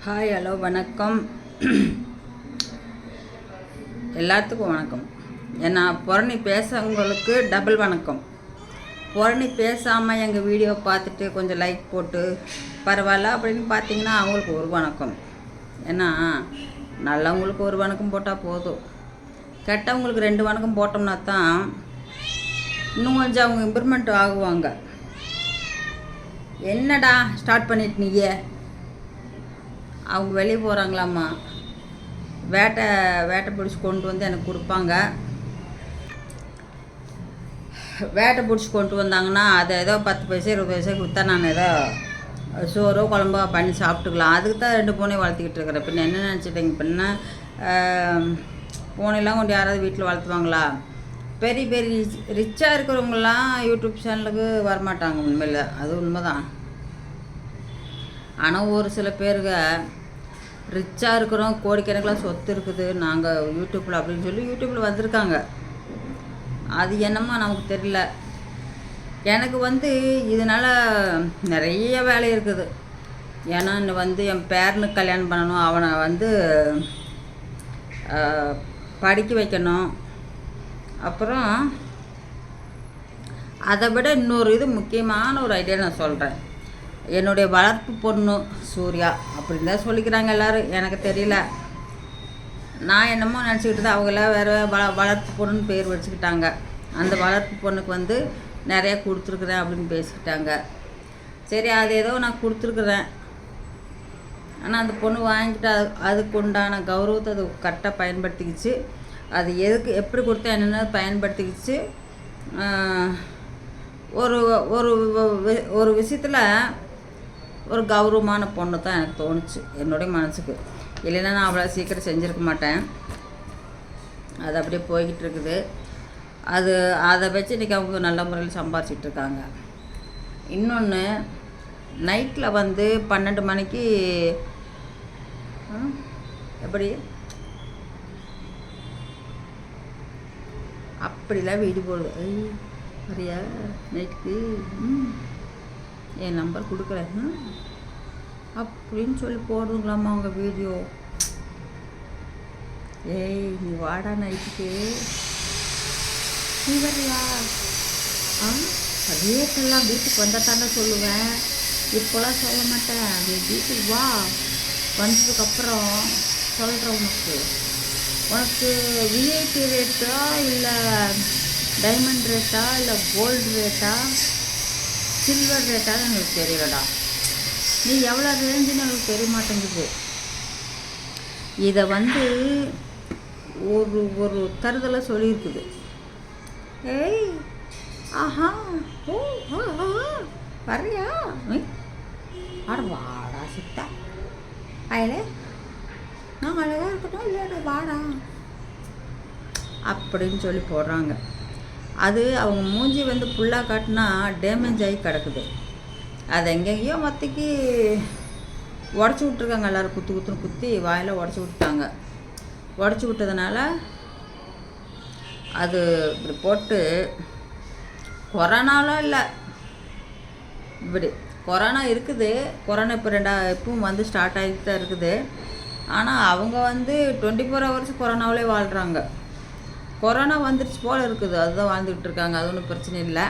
Hi hello வணக்கம். எல்லாத்துக்கும் வணக்கம். ஏன்னா புரணி பேசுகிறவங்களுக்கு டபுள் வணக்கம். புரணி பேசாமல் எங்கள் வீடியோ பார்த்துட்டு கொஞ்சம் லைக் போட்டு பரவாயில்ல அப்படின்னு பார்த்தீங்கன்னா அவங்களுக்கு ஒரு வணக்கம். ஏன்னா நல்லவங்களுக்கு ஒரு வணக்கம் போட்டால் போதும், கெட்டவங்களுக்கு 2 வணக்கம் போட்டோம்னா தான் இன்னும் கொஞ்சம் அவங்க இம்ப்ரூவ்மெண்ட் ஆகுவாங்க. என்னடா ஸ்டார்ட் பண்ணிட்டு நீயே? அவங்க வெளியே போகிறாங்களாம்மா, வேட்டை பிடிச்சி கொண்டு வந்து எனக்கு கொடுப்பாங்க. வேட்டை பிடிச்சி கொண்டு வந்தாங்கன்னா அதை ஏதோ 10 பைசா 20 பைசா கொடுத்தா நான் ஏதோ சோறோ குழம்போ பண்ணி சாப்பிட்டுக்கலாம். அதுக்கு தான் 2 பூனை வளர்த்திக்கிட்டு இருக்கிறேன். பின்ன என்ன நினச்சிட்டேங்க? பின்ன பூனைலாம் கொண்டு யாராவது வீட்டில் வளர்த்துவாங்களா? பெரிய பெரிய ரிச்சாக இருக்கிறவங்களாம் யூடியூப் சேனலுக்கு வரமாட்டாங்க. உண்மையில் அது உண்மை தான். ஆனால் ஒரு சில பேருங்க ரிச்சாக இருக்கிறோம், கோடிக்கணக்கில் சொத்து இருக்குது, நாங்கள் யூடியூப்பில் அப்படின்னு சொல்லி யூடியூப்பில் வந்திருக்காங்க. அது என்னமோ நமக்கு தெரியல. எனக்கு இதனால் நிறைய வேலை இருக்குது. ஏன்னா என் பேரனுக்கு கல்யாணம் பண்ணணும், அவனை படிக்க வைக்கணும். அப்புறம் அதை விட இன்னொரு முக்கியமான ஒரு ஐடியா நான் சொல்கிறேன். என்னுடைய வளர்ப்பு பொண்ணு சூர்யா அப்படின்னு தான் சொல்லிக்கிறாங்க எல்லோரும், எனக்கு தெரியல. நான் என்னமோ நினச்சிக்கிட்டு தான் அவங்கள வேறு வளர்ப்பு பொண்ணுன்னு பேர் வச்சுக்கிட்டாங்க. அந்த வளர்ப்பு பொண்ணுக்கு நிறையா கொடுத்துருக்குறேன் அப்படின்னு பேசிக்கிட்டாங்க. சரி, அது ஏதோ நான் கொடுத்துருக்குறேன். ஆனால் அந்த பொண்ணு வாங்கிட்டு அதுக்கு உண்டான கௌரவத்தை அது கரெக்டாக பயன்படுத்திக்கிச்சு. அது எதுக்கு எப்படி கொடுத்தா என்னென்ன பயன்படுத்திக்கிச்சு. ஒரு ஒரு ஒரு விஷயத்தில் ஒரு கௌரவமான பொண்ணு தான் எனக்கு தோணுச்சு, என்னுடைய மனசுக்கு. இல்லைன்னா நான் அவ்வளோ சீக்கிரம் செஞ்சுருக்க மாட்டேன். அது அப்படியே போய்கிட்டு இருக்குது. அதை வச்சு இன்றைக்கி அவங்க நல்ல முறையில் சம்பாதிச்சிட்டு இருக்காங்க. இன்னொன்று, நைட்டில் 12 மணிக்கு எப்படி அப்படிலாம் வீடு போடுது. சரியா நைட்டுக்கு என் நம்பர் கொடுக்குறேன் அப்படின்னு சொல்லி போடுங்களாம்மா அவங்க வீடியோ. ஏய், நீ வாடா நைட்டுக்கு, நீ வரியா? ரேட்டெல்லாம் வீட்டுக்கு வந்தால் தானே சொல்லுவேன், இப்போலாம் சொல்ல மாட்டேன். வீட்டுக்கு வா, வந்ததுக்கப்புறம் சொல்கிறேன். உனக்கு விஐபி ரேட்டா இல்லை டைமண்ட் ரேட்டா இல்லை கோல்டு ரேட்டா சில்வர் ரேட்டான்னு எனக்கு தெரியலடா. நீ எவ்வளோ ரேஞ்சுன்னு எனக்கு தெரிய மாட்டேங்குது. இதை ஒரு தருதலை சொல்லியிருக்குது. ஏய், ஆஹா, ஓ, வர்றியா? அட வாடா சித்தா, அயலே நான் அழகாக இருக்கட்டும் இல்லைடா, வாடா அப்படின்னு சொல்லி போடுறாங்க. அது அவங்க மூஞ்சி ஃபுல்லாக காட்டினா டேமேஜ் ஆகி கிடக்குது. அதை எங்கெங்கேயோ மொத்தக்கு உடச்சி விட்ருக்காங்க. எல்லோரும் குத்துன்னு குத்தி வாயில் உடச்சி விட்டாங்க. உடச்சி விட்டதுனால அது இப்படி போட்டு கொரோனாலாம் இல்லை, இப்படி கொரோனா இருக்குது. கொரோனா இப்பவும் ஸ்டார்ட் ஆகிட்டு தான் இருக்குது. ஆனால் அவங்க 24 ஹவர்ஸ் கொரோனாவிலே வாழ்கிறாங்க. கொரோனா வந்துடுச்சு போல் இருக்குது, அதுதான் வாழ்ந்துக்கிட்டு இருக்காங்க. அது ஒன்றும் பிரச்சனை இல்லை.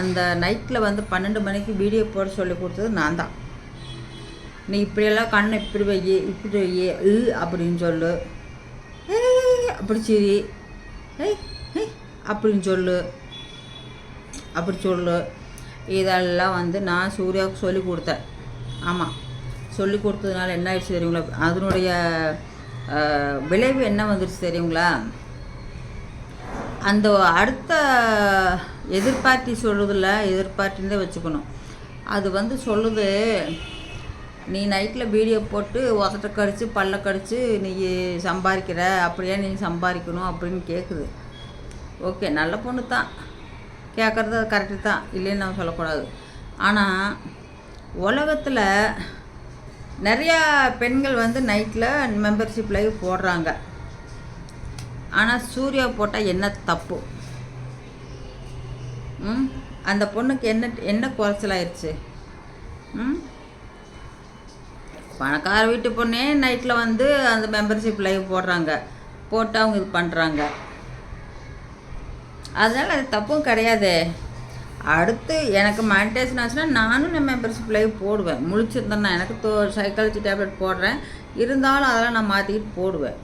அந்த நைட்டில் 12 மணிக்கு வீடியோ போட சொல்லி கொடுத்தது நான் தான். நீ இப்படியெல்லாம் கண்ணை இப்படி வை, இப்படி வை அப்படின்னு சொல்லு, அப்படி சரி அப்படின்னு சொல்லு, அப்படி சொல்லு. இதெல்லாம் நான் சூர்யாவுக்கு சொல்லி கொடுத்தேன். ஆமாம், சொல்லி கொடுத்ததுனால என்ன ஆயிடுச்சு தெரியுங்களா? அதனுடைய விளைவு என்ன வந்துடுச்சு தெரியுங்களா? அந்த அடுத்த எதிர்பார்ட்டி சொல்லுதில்ல, எதிர்பார்ட்டின்னு தான் வச்சுக்கணும். அது சொல்லுது, நீ நைட்டில் வீடியோ போட்டு உதட்ட கடிச்சு பல்ல கடிச்சு நீ சம்பாதிக்கிற, அப்படியே நீ சம்பாதிக்கணும் அப்படின்னு கேட்குது. ஓகே, நல்ல பொண்ணு தான், கேட்குறது கரெக்டு தான், இல்லைன்னு நான் சொல்லக்கூடாது. ஆனால் உலகத்தில் நிறையா பெண்கள் நைட்டில் மெம்பர்ஷிப் லைவ் போடுறாங்க. ஆனால் சூர்யா போட்டால் என்ன தப்பு? அந்த பொண்ணுக்கு என்ன குறைச்சலாயிருச்சு? பணக்கார வீட்டு பொண்ணே நைட்டில் வந்து அந்த மெம்பர்ஷிப் லைவ் போடுறாங்க, போட்டு அவங்க இது பண்ணுறாங்க. அதனால் அது தப்பும் கிடையாது. அடுத்து எனக்கு மானிட்டேஷன் ஆச்சுன்னா நானும் நான் மெம்பர்ஷிப் லைவ் போடுவேன். முழிச்சிருந்தேன்னா எனக்கு சைக்காலஜி டேப்லெட் போடுறேன், இருந்தாலும் அதெல்லாம் நான் மாற்றிக்கிட்டு போடுவேன்.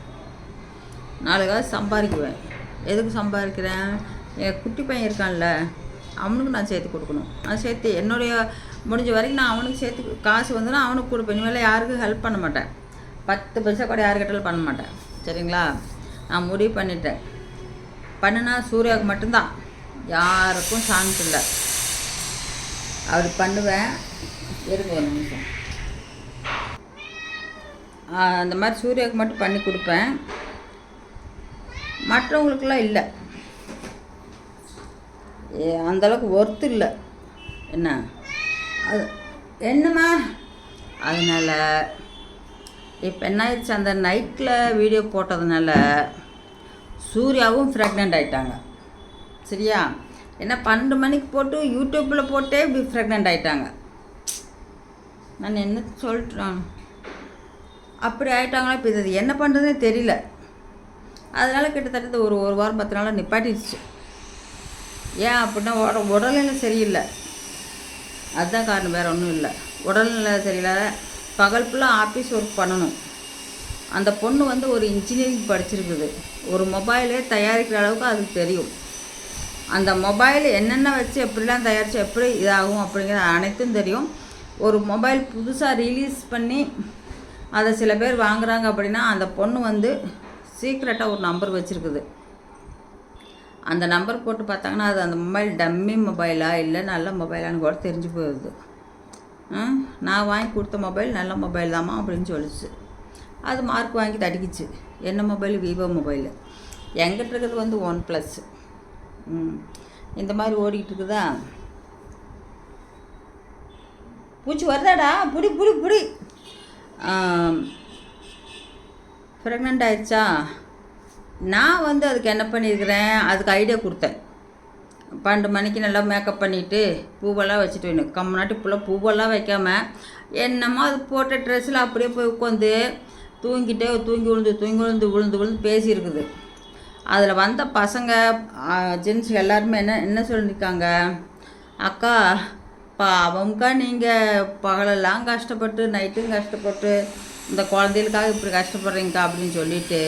4 காசு சம்பாதிக்குவேன். எதுக்கு சம்பாதிக்கிறேன்? என் குட்டி பையன் இருக்கான்ல, அவனுக்கு நான் சேர்த்து கொடுக்கணும். நான் சேர்த்து என்னுடைய முடிஞ்ச வரைக்கும் நான் அவனுக்கு சேர்த்து காசு வந்துன்னா அவனுக்கு கொடுப்பேன். இனிமேல் யாருக்கும் ஹெல்ப் பண்ண மாட்டேன். 10 பைசா கூட யாருக்கிட்டாலும் பண்ண மாட்டேன். சரிங்களா? நான் முடிவு பண்ணிட்டேன். பண்ணுனா சூர்யாவுக்கு மட்டும்தான், யாருக்கும் சான்ஸ் இல்லை. அப்படி பண்ணுவேன். இருங்க ஒரு நிமிஷம். அந்த மாதிரி சூர்யாவுக்கு மட்டும் பண்ணி கொடுப்பேன், மற்றவங்களுக்கெல்லாம் இல்லை. அந்தளவுக்கு ஒர்த்து இல்லை. என்ன அது என்னம்மா? அதனால் இப்போ என்ன ஆயிடுச்சு, அந்த நைட்டில் வீடியோ போட்டதுனால சூர்யாவும் ப்ரெக்னென்ட் ஆகிட்டாங்க. சரியா? ஏன்னா 12 மணிக்கு போட்டு யூடியூப்பில் போட்டே இப்படி ப்ரெக்னென்ட் ஆகிட்டாங்க. நான் என்ன சொல்லிட்டேன், அப்படி ஆகிட்டாங்களா? இப்போ இது என்ன பண்ணுறதுனே தெரியல. அதனால் கிட்டத்தட்ட ஒரு வாரம் 10 நாளாக நிப்பாட்டிடுச்சு. ஏன் அப்படின்னா உடல்நிலை சரியில்லை, அதுதான் காரணம், வேறு ஒன்றும் இல்லை. உடல்நிலை சரியில்லை. பகல் ஃபுல்லாக ஆஃபீஸ் ஒர்க் பண்ணணும். அந்த பொண்ணு வந்து ஒரு இன்ஜினியரிங் படிச்சிருக்குது. ஒரு மொபைலே தயாரிக்கிற அளவுக்கு அதுக்கு தெரியும். அந்த மொபைல் என்னென்ன வச்சு எப்படிலாம் தயாரித்து எப்படி இதாகும் அப்படிங்கிற அனைத்தும் தெரியும். ஒரு மொபைல் புதுசாக ரிலீஸ் பண்ணி அதை சில பேர் வாங்குகிறாங்க அப்படின்னா அந்த பொண்ணு வந்து சீக்ரெட்டாக ஒரு நம்பர் வச்சுருக்குது. அந்த நம்பர் போட்டு பார்த்தாங்கன்னா அது அந்த மொபைல் டம்மி மொபைலா இல்லை நல்ல மொபைலான்னு கூட தெரிஞ்சு போயிடுது. நான் வாங்கி கொடுத்த மொபைல் நல்ல மொபைல் தாம்மா அப்படின்னு சொல்லிச்சு. அது மார்க் வாங்கி தடிக்கிச்சு. என்ன மொபைல்? Vivo mobile. எங்கிட்ட இருக்கிறது வந்து OnePlus. இந்த மாதிரி ஓடிக்கிட்டு இருக்குதா? பூச்சி வருதாடா, புடி புடி புடி. ப்ரெக்னென்ட் ஆயிடுச்சா? நான் வந்து அதுக்கு என்ன பண்ணியிருக்கிறேன், அதுக்கு ஐடியா கொடுத்தேன். 12 மணிக்கு நல்லா மேக்கப் பண்ணிவிட்டு பூவெல்லாம் வச்சுட்டு வேணும். கம்முனாட்டி ஃபுல்லாக பூவெல்லாம் வைக்காமல் என்னமோ அது போட்ட ட்ரெஸ்ஸில் அப்படியே போய் உட்காந்து தூங்கிட்டே தூங்கி விழுந்து பேசியிருக்குது. அதில் வந்த பசங்க ஜென்ஸ் எல்லாருமே என்ன சொல்லியிருக்காங்க, அக்கா பாவம்க்கா, நீங்கள் பகலெல்லாம் கஷ்டப்பட்டு நைட்டும் கஷ்டப்பட்டு இந்த குழந்தைகளுக்காக இப்படி கஷ்டப்படுறீங்கக்கா அப்படின்னு சொல்லிவிட்டு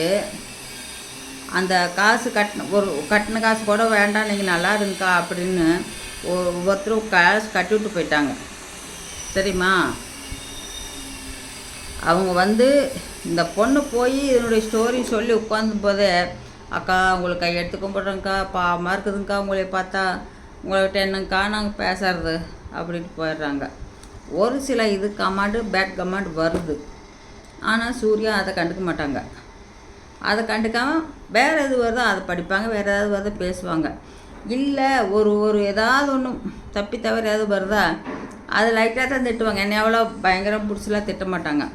அந்த காசு கட்டின காசு கூட வேண்டாம், நீங்கள் நல்லா இருங்கக்கா அப்படின்னு ஒவ்வொருத்தரும் காசு கட்டி விட்டு போயிட்டாங்க. தெரியுமா? அவங்க வந்து இந்த பொண்ணு போய் இதனுடைய ஸ்டோரி சொல்லி உட்காந்து போதே, அக்கா உங்களுக்கு கையெடுத்து கும்பிட்றேங்க்கா, பாவமாக இருக்குதுங்க்கா உங்களை பார்த்தா, உங்கள்கிட்ட என்னங்க்கா நாங்கள் பேசுறது அப்படின்ட்டு போயிடுறாங்க. ஒரு சில இது கமாண்டு பேட் கமாண்ட் வருது. ஆனால் சூர்யா அதை கண்டுக்க மாட்டாங்க. அதை கண்டுக்காமல் வேறு எது வருதோ அதை படிப்பாங்க, வேறு ஏதாவது வருதோ பேசுவாங்க. இல்லை ஒரு ஏதாவது ஒன்று தப்பி தவிர ஏதாவது வருதா அது லைட்டாக தான் திட்டுவாங்க. என்னை எவ்வளோ பயங்கரம் பிடிச்சலாம் திட்ட மாட்டாங்க,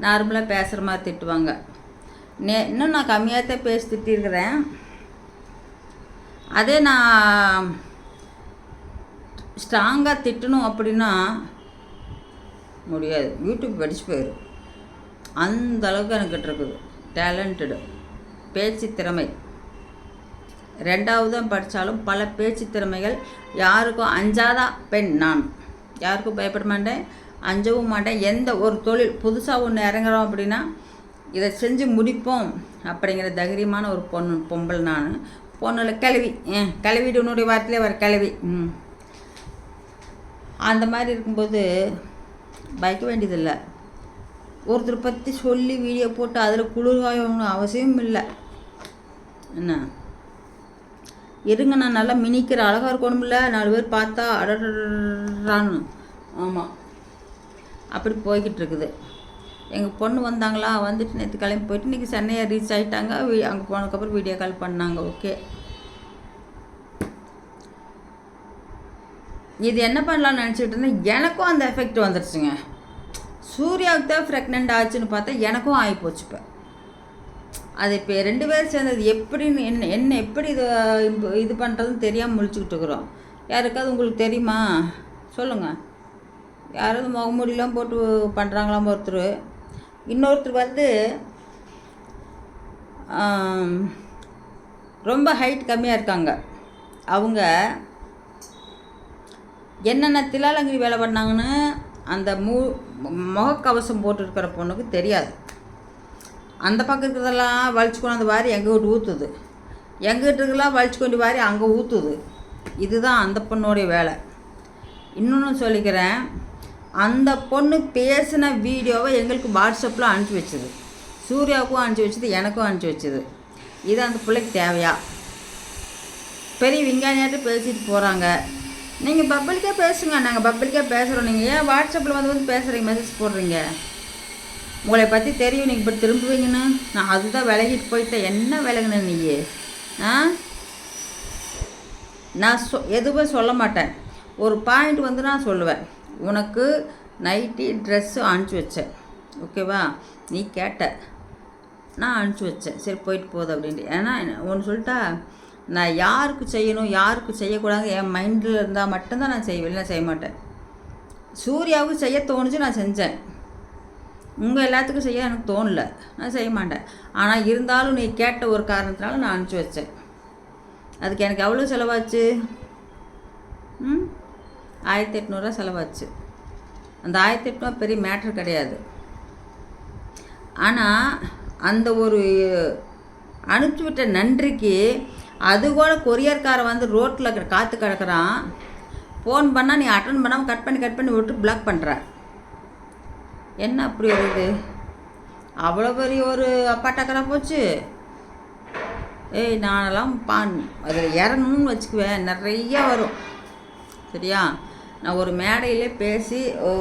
நார்மலாக பேசுகிற மாதிரி திட்டுவாங்க. இன்னும் நான் கம்மியாக தான் பேசி திட்டிருக்கிறேன். அதே நான் ஸ்ட்ராங்காக திட்டணும் அப்படின்னா முடியாது, யூடியூப் படிச்சு போயிடும். அந்த அளவுக்கு எனக்கு இருக்குது டேலண்டடு பேச்சு திறமை. 2வது படித்தாலும் பல பேச்சு திறமைகள். யாருக்கும் அஞ்சாத பெண் நான், யாருக்கும் பயப்பட மாட்டேன், அஞ்சவும் மாட்டேன். எந்த ஒரு தொழில் புதுசாக ஒன்று இறங்குறோம் அப்படின்னா இதை செஞ்சு முடிப்போம் அப்படிங்கிற தைரியமான ஒரு பொம்பளை நான். பொண்ணில் கிளவிட்டு உன்னுடைய வார்த்தையிலே வர கிளவி. அந்த மாதிரி இருக்கும்போது பயக்க வேண்டியதில்லை. ஒருத்தர் பற்றி சொல்லி வீடியோ போட்டு அதில் குளிர்காயணும்னு அவசியம் இல்லை. என்ன இருங்க, நான் நல்லா மினிக்கிற அழகாக இருக்கணும்ல, 4 பேர் பார்த்தா அடறான்னு. ஆமாம், அப்படி போய்கிட்டு இருக்குது. எங்கள் பொண்ணு வந்தாங்களா, வந்துட்டு நேற்று கிளம்பி போயிட்டு இன்றைக்கி சென்னையை ரீச் ஆகிட்டாங்க. அங்கே போனதுக்கப்புறம் வீடியோ கால் பண்ணாங்க. ஓகே, இது என்ன பண்ணலான்னு நினச்சிக்கிட்டு இருந்தேன். எனக்கும் அந்த எஃபெக்ட் வந்துடுச்சுங்க. சூர்யாவுக்கு தான் ப்ரெக்னென்ட் ஆச்சுன்னு பார்த்தா எனக்கும் ஆகிப்போச்சு. இப்போ அது இப்போ 2 பேரும் சேர்ந்தது எப்படின்னு என்ன எப்படி இது பண்ணுறதுன்னு தெரியாமல் முழிச்சுக்கிட்டு இருக்கிறோம். யாருக்காவது உங்களுக்கு தெரியுமா சொல்லுங்கள். யாராவது முகமூடிலாம் போட்டு பண்ணுறாங்களாம் ஒருத்தர். இன்னொருத்தர் வந்து ரொம்ப ஹைட் கம்மியாக இருக்காங்க. அவங்க என்னென்ன தில்லாலங்கடி வேலை பண்ணாங்கன்னு அந்த முகக்கவசம் போட்டுருக்கிற பொண்ணுக்கு தெரியாது. அந்த பக்கம் இருக்கிறதெல்லாம் வலிச்சு கொண்டு வாரி எங்கள் வீட்டு ஊற்றுது, எங்கள் வீட்டுக்கெல்லாம் வலிச்சு கொண்டு வாரி அங்கே ஊற்றுது. இதுதான் அந்த பொண்ணுடைய வேலை. இன்னொன்று சொல்லிக்கிறேன், அந்த பொண்ணு பேசின வீடியோவை எங்களுக்கு வாட்ஸ்அப்பில் அனுப்பிச்சி வச்சுது, சூர்யாவுக்கும் அனுப்பிச்சி வச்சுது, எனக்கும் அனுப்பிச்சி வச்சுது. இது அந்த பிள்ளைக்கு தேவையா? பெரிய விஞ்ஞானியாட்டு பேசிட்டு போகிறாங்க. நீங்கள் பப்ளிக்காக பேசுங்க, நாங்கள் பப்ளிக்காக பேசுகிறோம். நீங்கள் ஏன் வாட்ஸ்அப்பில் வந்து பேசுகிறீங்க, மெசேஜ் போடுறீங்க? உங்களை பற்றி தெரியும், நீங்கள் இப்படி திரும்புவீங்கன்னு. நான் அதுதான் விலகிட்டு போயிட்டேன். என்ன விலகுன நீ? நான் எதுவுமே சொல்ல மாட்டேன். ஒரு பாயிண்ட் வந்து நான் சொல்லுவேன், உனக்கு நைட்டி ட்ரெஸ்ஸு அனுப்பிச்சி வச்சேன், ஓகேவா? நீ கேட்ட, நான் அனுப்பிச்சி வச்சேன், சரி போயிட்டு போகுது அப்படின்ட்டு. ஏன்னா ஒன்று சொல்லிட்டா, நான் யாருக்கு செய்யணும் யாருக்கு செய்யக்கூடாது என் மைண்டில் இருந்தால் மட்டும்தான் நான் செய்வேன், இல்லை செய்ய மாட்டேன். சூர்யாவுக்கு செய்ய தோணுச்சு, நான் செஞ்சேன். உங்கள் எல்லாத்துக்கும் செய்ய எனக்கு தோணலை, நான் செய்ய மாட்டேன். ஆனால் இருந்தாலும் நீ கேட்ட ஒரு காரணத்தினால நான் அனுப்பிச்சி வச்சேன். அதுக்கு எனக்கு எவ்வளோ செலவாச்சு? 1800 செலவாச்சு. அந்த 1800 பெரிய மேட்ரு கிடையாது. ஆனால் அந்த ஒரு அனுப்பிச்சி விட்ட நன்றிக்கு அது கூட கொரியர்காரை வந்து ரோட்டில் காற்று கிடக்குறான். ஃபோன் பண்ணால் நீ அட்டன் பண்ணாமல் கட் பண்ணி விட்டு பிளாக் பண்ணுற. என்ன அப்படி வருது? அவ்வளோ பெரிய ஒரு அப்பாட்டக்கரை போச்சு. நானெல்லாம் அதில் இறங்கணும்னு வச்சுக்குவேன், நிறையா வரும், சரியா? நான் ஒரு மேடையிலே பேசி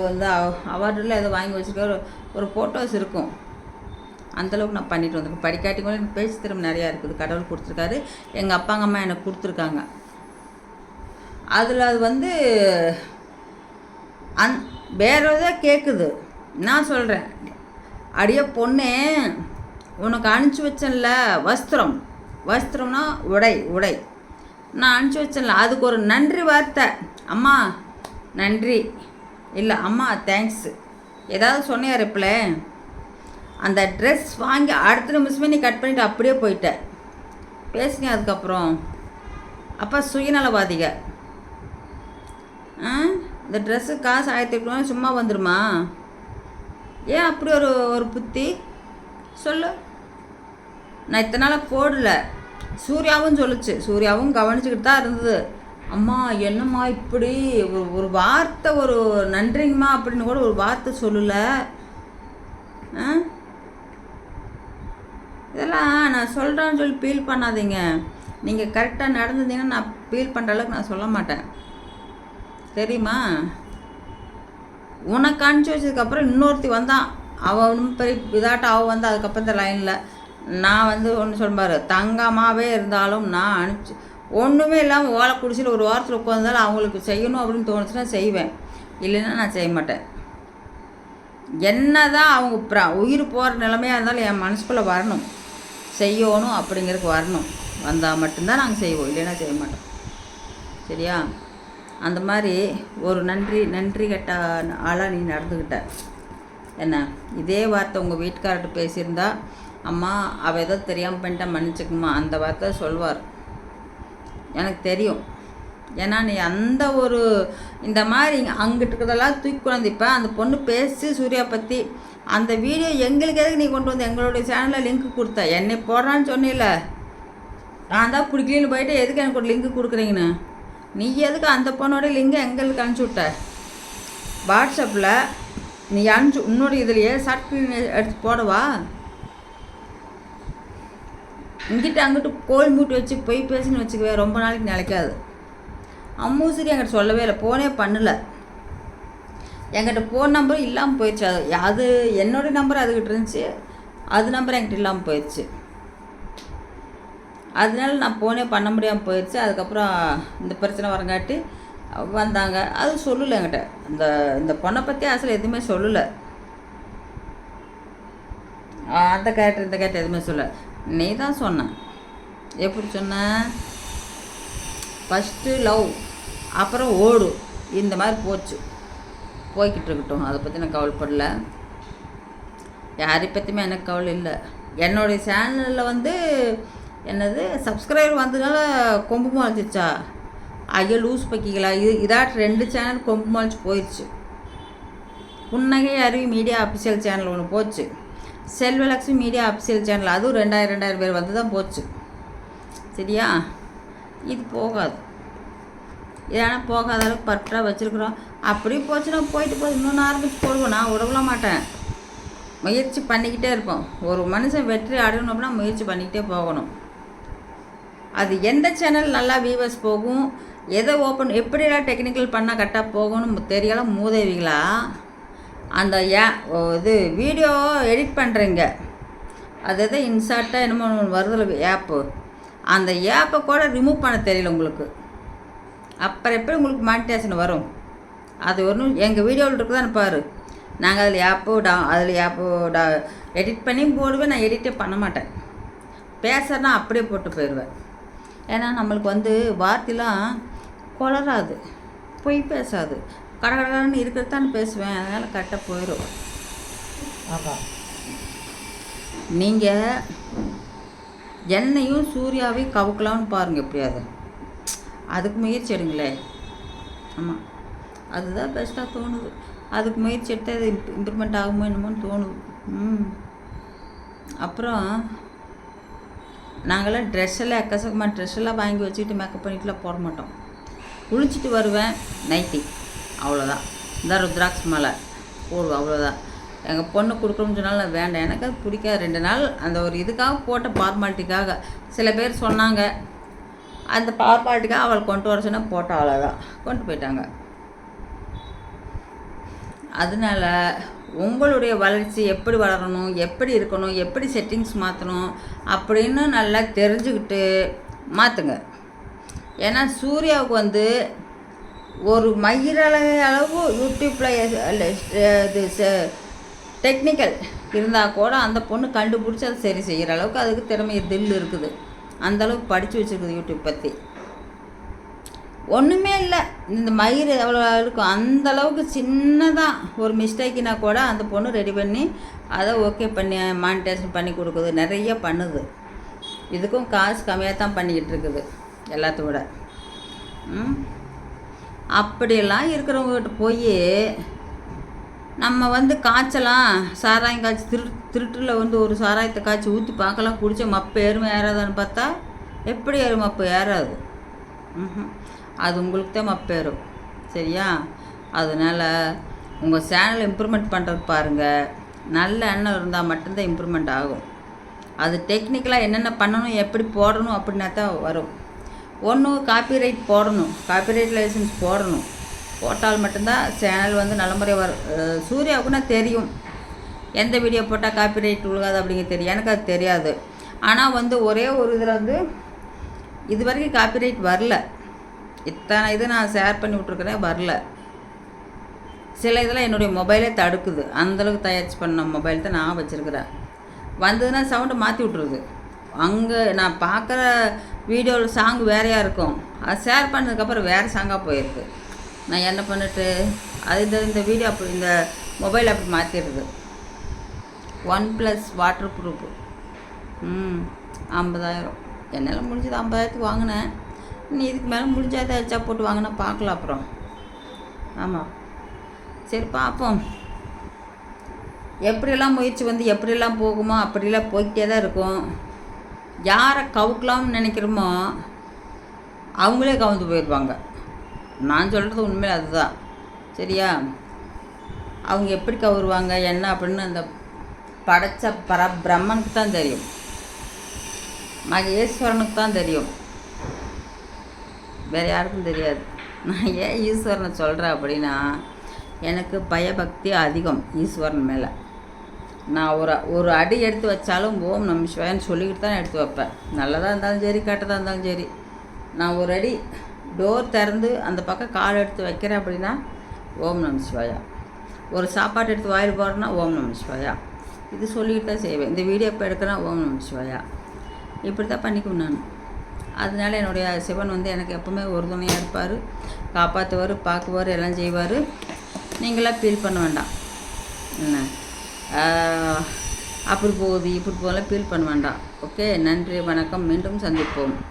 இந்த அவார்டில் எதை வாங்கி வச்சுருக்க ஒரு ஃபோட்டோஸ் இருக்கும். அந்தளவுக்கு நான் பண்ணிட்டு வந்திருக்கேன். படிக்காட்டி கூட எனக்கு பேச்சு திறமை நிறையா இருக்குது, கடவுள் கொடுத்துருக்காரு. எங்கள் அப்பாங்க அம்மா எனக்கு கொடுத்துருக்காங்க. அதில் அது வந்து வேற எதாவது கேட்குது. நான் சொல்கிறேன், அடியே பொண்ணே, உனக்கு அனுப்பிச்சி வச்சேன்ல வஸ்திரம்னா உடை நான் அனுப்பிச்சி வச்சேன்ல, அதுக்கு ஒரு நன்றி வார்த்தை, அம்மா நன்றி, இல்லை அம்மா தேங்க்ஸ் ஏதாவது சொன்னியா ரிப்ளை? அந்த ட்ரெஸ் வாங்கி அடுத்த நிமிஷமே நீ கட் பண்ணிவிட்டு அப்படியே போயிட்ட பேசுங்க. அதுக்கப்புறம் அப்போ சுயநலவாதிக. இந்த ட்ரெஸ்ஸு காசு 1800 சும்மா வந்துடுமா? ஏன் அப்படி ஒரு புத்தி சொல்லு? நான் இத்தனை நாளாக போடல. சூர்யாவும் சொல்லுச்சு, சூர்யாவும் கவனிச்சுக்கிட்டு தான் இருந்தது. அம்மா என்னம்மா இப்படி ஒரு வார்த்தை, ஒரு நன்றிங்கம்மா அப்படின்னு கூட ஒரு வார்த்தை சொல்லலை. இதெல்லாம் நான் சொல்கிறேன்னு சொல்லி ஃபீல் பண்ணாதீங்க. நீங்கள் கரெக்டாக நடந்துருந்தீங்கன்னா நான் ஃபீல் பண்ணுற அளவுக்கு நான் சொல்ல மாட்டேன், தெரியுமா? உனக்கு அனுப்பிச்சி வச்சதுக்கப்புறம் இன்னொருத்தி வந்தான், அவனும் பெரிய இதாட்டம் அவள் வந்து அதுக்கப்புறம் இந்த லைனில் நான் வந்து ஒன்று சொல்லுவார், தங்கமாகவே இருந்தாலும் நான் அனுப்பிச்சி ஒன்றுமே இல்லாமல் ஓலை குடிச்சிட்டு ஒரு வாரத்தில் உட்காந்தாலும் அவங்களுக்கு செய்யணும் அப்படின்னு தோணுச்சுன்னா செய்வேன், இல்லைன்னா நான் செய்ய மாட்டேன். என்ன தான் அவங்க உயிர் போகிற நிலைமையாக இருந்தாலும் என் மனசுக்குள்ளே வரணும், செய்யணும் அப்படிங்கிறதுக்கு வரணும். வந்தால் மட்டும்தான் நாங்கள் செய்வோம், இல்லைன்னா செய்ய மாட்டோம், சரியா? அந்த மாதிரி ஒரு நன்றி கெட்ட ஆளாக நீ நடந்துக்கிட்ட. என்ன இதே வார்த்தை உங்கள் வீட்டுக்கார்ட்ட பேசியிருந்தா, அம்மா அவள் ஏதோ தெரியாமல் பண்ணிட்டா மன்னிச்சுக்குமா, அந்த வார்த்தை சொல்வார், எனக்கு தெரியும். ஏன்னா நீ அந்த ஒரு இந்த மாதிரி அங்கிட்டு இருக்கிறதெல்லாம் தூக்கி கொண்டு இப்போ அந்த பொண்ணு பேசி சூர்யா பற்றி அந்த வீடியோ எங்களுக்கு எதுக்கு நீ கொண்டு வந்து எங்களுடைய சேனலில் லிங்க் கொடுத்த? என்னை போடுறான்னு சொன்னில்ல, நான் தான் பிடிக்கலன்னு போயிட்டு எதுக்கு எனக்கு ஒரு லிங்க் கொடுக்குறீங்கன்னு? நீ எதுக்கு அந்த பொண்ணோட லிங்கை எங்களுக்கு அனுப்பிச்சி விட்ட? வாட்ஸ்அப்பில் நீ அனுப்பிச்சி உன்னோட இதுலையே ஷார்ட் ஃபிலிம் எடுத்து போடவா? இங்கிட்ட அங்கிட்டு கோல் மூட்டு வச்சு போய் பேசுன்னு வச்சுக்கவே ரொம்ப நாளைக்கு நிலைக்காது. அம்மும் சரி என்கிட்ட சொல்லவே இல்லை, ஃபோனே பண்ணலை. என்கிட்ட ஃபோன் நம்பரும் இல்லாமல் போயிடுச்சு. அது என்னோடய நம்பர் அதுக்கிட்ட இருந்துச்சு, அது நம்பர் என்கிட்ட இல்லாமல் போயிடுச்சு. அதனால நான் ஃபோனே பண்ண முடியாமல் போயிடுச்சு. அதுக்கப்புறம் இந்த பிரச்சனை வரங்காட்டி வந்தாங்க. அது சொல்லலை என்கிட்ட, இந்த பொண்ணை பற்றி அசல் எதுவுமே சொல்லலை. அந்த கேரக்டர் இந்த கேரக்டர் எதுவுமே சொல்லலை. நீ தான் சொன்ன. எப்படி சொன்ன? ஃபஸ்ட்டு லவ், அப்புறம் ஓடு, இந்த மாதிரி போச்சு. போய்கிட்டு இருக்கட்டும், அதை பற்றி நான் கவலைப்படல. யாரை பற்றியுமே எனக்கு கவலை இல்லை. என்னுடைய சேனலில் வந்து என்னது சப்ஸ்கிரைபர் வந்ததுனால கொம்பு முளைச்சிச்சா? ஐயோ லூஸ் பக்கிங்களா, இதாட்டு 2 சேனல் கொம்பு முளைச்சி போயிடுச்சு. புன்னகை அருவி மீடியா அஃபிஷியல் சேனல் ஒன்று போச்சு, செல்வலக்ஷ்மி மீடியா அஃபிஷியல் சேனல் அதுவும் 2000 பேர் வந்து தான் போச்சு. சரியா? இது போகாது. ஏன்னா போகாத அளவுக்கு பற்றாக வச்சுருக்குறோம். அப்படி போச்சுன்னா போயிட்டு போய் இன்னொன்று ஆரம்பித்து போடுவோம். நான் விடலாம் மாட்டேன், முயற்சி பண்ணிக்கிட்டே இருப்போம். ஒரு மனுஷன் வெற்றி அடையணும் அப்படின்னா முயற்சி பண்ணிக்கிட்டே போகணும். அது எந்த சேனல் நல்லா வியூவர்ஸ் போகும், எதை ஓப்பன் எப்படிலாம் டெக்னிக்கல் பண்ணால் கரெக்டாக போகணும்னு தெரியலாம். மூதேவிகளா அந்த இது வீடியோ எடிட் பண்ணுறீங்க, அது எதை இன்சார்ட்டாக என்னமோ வருதில்ல ஆப்பு, அந்த ஆப்பை கூட ரிமூவ் பண்ண தெரியல உங்களுக்கு. அப்புறம் எப்படி உங்களுக்கு மானிட்டேஷன் வரும்? அது ஒன்றும் எங்கள் வீடியோவில் இருக்குதான்னு பாரு. நாங்கள் அதில் ஆப்பு எடிட் பண்ணி போடுவேன். நான் எடிட்டே பண்ண மாட்டேன், பேசுகிறேன்னா அப்படியே போட்டு போயிடுவேன். ஏன்னா நம்மளுக்கு வந்து வார்த்தைலாம் குளராது, பொய் பேசாது, கடகடன்னு இருக்கிறதான்னு பேசுவேன். அதனால் கரெக்டாக போயிடும். ஆமாம், நீங்கள் என்னையும் சூர்யாவையும் கவுக்கலாம்னு பாருங்கள் எப்படியாவது. அதுக்கு முயற்சி எடுங்களே. ஆமாம், அதுதான் பெஸ்ட்டாக தோணுது. அதுக்கு முயற்சி எடுத்தால் அது இம்ப்ரூவ்மெண்ட் ஆகுமோ என்னமோன்னு தோணுது. அப்புறம் நாங்களாம் ட்ரெஸ்ஸெல்லாம் எக்கச்சக்கமாக ட்ரெஸ்ஸெல்லாம் வாங்கி வச்சுக்கிட்டு மேக்கப் பண்ணிட்டுலாம் போட மாட்டோம். குளிச்சுட்டு வருவேன், நைட்டி, அவ்வளோதான். இந்த ருத்ராட்சி மாலை போடுவோம், அவ்வளோதான். எங்கள் பொண்ணு கொடுக்கணும்னு சொன்னாலும் நான் வேண்டாம், எனக்கு அது பிடிக்காது. 2 நாள் அந்த ஒரு இதுக்காக போட்ட ஃபார்மாலிட்டிக்காக சில பேர் சொன்னாங்க, அந்த ஃபார்மாலிட்டிக்காக அவளை கொண்டு வர சொன்னால் போட்ட அவ்வளோதான், கொண்டு போயிட்டாங்க. அதனால் உங்களுடைய வளர்ச்சி எப்படி வளரணும், எப்படி இருக்கணும், எப்படி செட்டிங்ஸ் மாற்றணும் அப்படின்னு நல்லா தெரிஞ்சுக்கிட்டு மாற்றுங்க. ஏன்னா சூர்யாவுக்கு வந்து ஒரு மயிரளவு யூடியூப்பில் இது டெக்னிக்கல் இருந்தால் கூட அந்த பொண்ணு கண்டுபிடிச்சி அதை சரி செய்கிற அளவுக்கு அதுக்கு திறமை தில் இருக்குது. அந்தளவுக்கு படித்து வச்சுருக்குது யூடியூப் பற்றி. ஒன்றுமே இல்லை, இந்த மயிர் எவ்வளோ இருக்கும் அந்தளவுக்கு சின்னதாக ஒரு மிஸ்டேக்குனா கூட அந்த பொண்ணு ரெடி பண்ணி அதை ஓகே பண்ணி மானிட்டேஷன் பண்ணி கொடுக்குது, நிறைய பண்ணுது. இதுக்கும் காசு கம்மியாக தான் பண்ணிக்கிட்டு இருக்குது எல்லாத்த விட. அப்படியெல்லாம் இருக்கிறவங்ககிட்ட போய் நம்ம வந்து காய்ச்சலாம், சாராயம் காய்ச்சி திருட்டில் வந்து ஒரு சாராயத்தை காய்ச்சி ஊற்றி பார்க்கலாம், குடித்த மப்பு ஏறுமே ஏறாதான்னு பார்த்தா எப்படி ஏறும்? மப்பு ஏறாது. அது உங்களுக்கு தான் மப்பு ஏறும். சரியா? அதனால் உங்கள் சேனல் இம்ப்ரூவ்மெண்ட் பண்ணுறது பாருங்கள். நல்ல எண்ணம் இருந்தால் மட்டும்தான் இம்ப்ரூவ்மெண்ட் ஆகும். அது டெக்னிக்கலாக என்னென்ன பண்ணணும், எப்படி போடணும் அப்படின்னா தான் வரும். ஒன்று காப்பிரைட் போடணும், காப்பிரைட் லைசன்ஸ் போடணும். போட்டால் மட்டும்தான் சேனல் வந்து நல்ல முறை வரும். சூர்யாவுக்குன்னா தெரியும் எந்த வீடியோ போட்டால் காப்பிரைட் விழுகாது அப்படிங்கிறது தெரியும். எனக்கு அது தெரியாது. ஆனால் வந்து ஒரே ஒரு இதில் வந்து இது வரைக்கும் காப்பிரைட் வரல. இத்தனை இது நான் ஷேர் பண்ணி விட்ருக்குறேன், வரல. சில இதெல்லாம் என்னுடைய மொபைலே தடுக்குது. அந்தளவுக்கு தயாரிச்சு பண்ண மொபைல் தான் நான் வச்சுருக்கிறேன். வந்ததுன்னா சவுண்டை மாற்றி விட்ருது. அங்கே நான் பார்க்குற வீடியோவில் சாங் வேறையாக இருக்கும், அது ஷேர் பண்ணதுக்கப்புறம் வேறு சாங்காக போயிருக்கு. நான் என்ன பண்ணிட்டு அது இந்த வீடியோ அப்படி இந்த மொபைல் அப்படி மாற்றிடுது. OnePlus water proof 50,000. என்னால் முடிஞ்சது 50,000 வாங்கினேன். நீ இதுக்கு மேலே முடிஞ்சாத வச்சா போட்டு வாங்கினா பார்க்கலாம் அப்புறம். ஆமாம், சரி பார்ப்போம். எப்படியெல்லாம் முயற்சி வந்து எப்படியெல்லாம் போகுமோ அப்படிலாம் போய்கிட்டே தான் இருக்கும். யாரை கவுக்கலாம்னு நினைக்கிறோமோ அவங்களே கவுந்து போயிடுவாங்க. நான் சொல்கிறது உண்மையில் அதுதான். சரியா? அவங்க எப்படி கவுருவாங்க என்ன அப்படின்னு அந்த படைச்ச பிரம்மனுக்கு தான் தெரியும், மகேஸ்வரனுக்கு தான் தெரியும், வேறு யாருக்கும் தெரியாது. நான் ஏன் ஈஸ்வரனை சொல்கிறேன் அப்படின்னா, எனக்கு பயபக்தி அதிகம் ஈஸ்வரன் மேலே. நான் ஒரு அடி எடுத்து வச்சாலும் ஓம் நம சிவாயன்னு சொல்லிக்கிட்டு தான் எடுத்து வைப்பேன். நல்லதாக இருந்தாலும் சரி, கெட்டதாக இருந்தாலும் சரி. நான் ஒரு அடி டோர் திறந்து அந்த பக்கம் கால் எடுத்து வைக்கிறேன் அப்படின்னா ஓம் நம சிவாயா. ஒரு சாப்பாடு எடுத்து வாயில் போடுறேன்னா ஓம் நம சிவாயா. இது சொல்லிக்கிட்டு தான் செய்வேன். இந்த வீடியோ இப்போ எடுக்கிறேன் ஓம் நம சிவாயா. இப்படி தான் பண்ணிக்குவேன் நான். அதனால என்னுடைய சிவன் வந்து எனக்கு எப்போவுமே ஒரு துணையாக இருப்பார், காப்பாற்றுவார், பார்க்குவார், எல்லாம் செய்வார். நீங்களாம் ஃபீல் பண்ண வேண்டாம். என்ன அப்படி போகுது இப்படி போகலாம் ஃபீல் பண்ண வேண்டாம். ஓகே, நன்றி, வணக்கம், மீண்டும் சந்திப்போம்.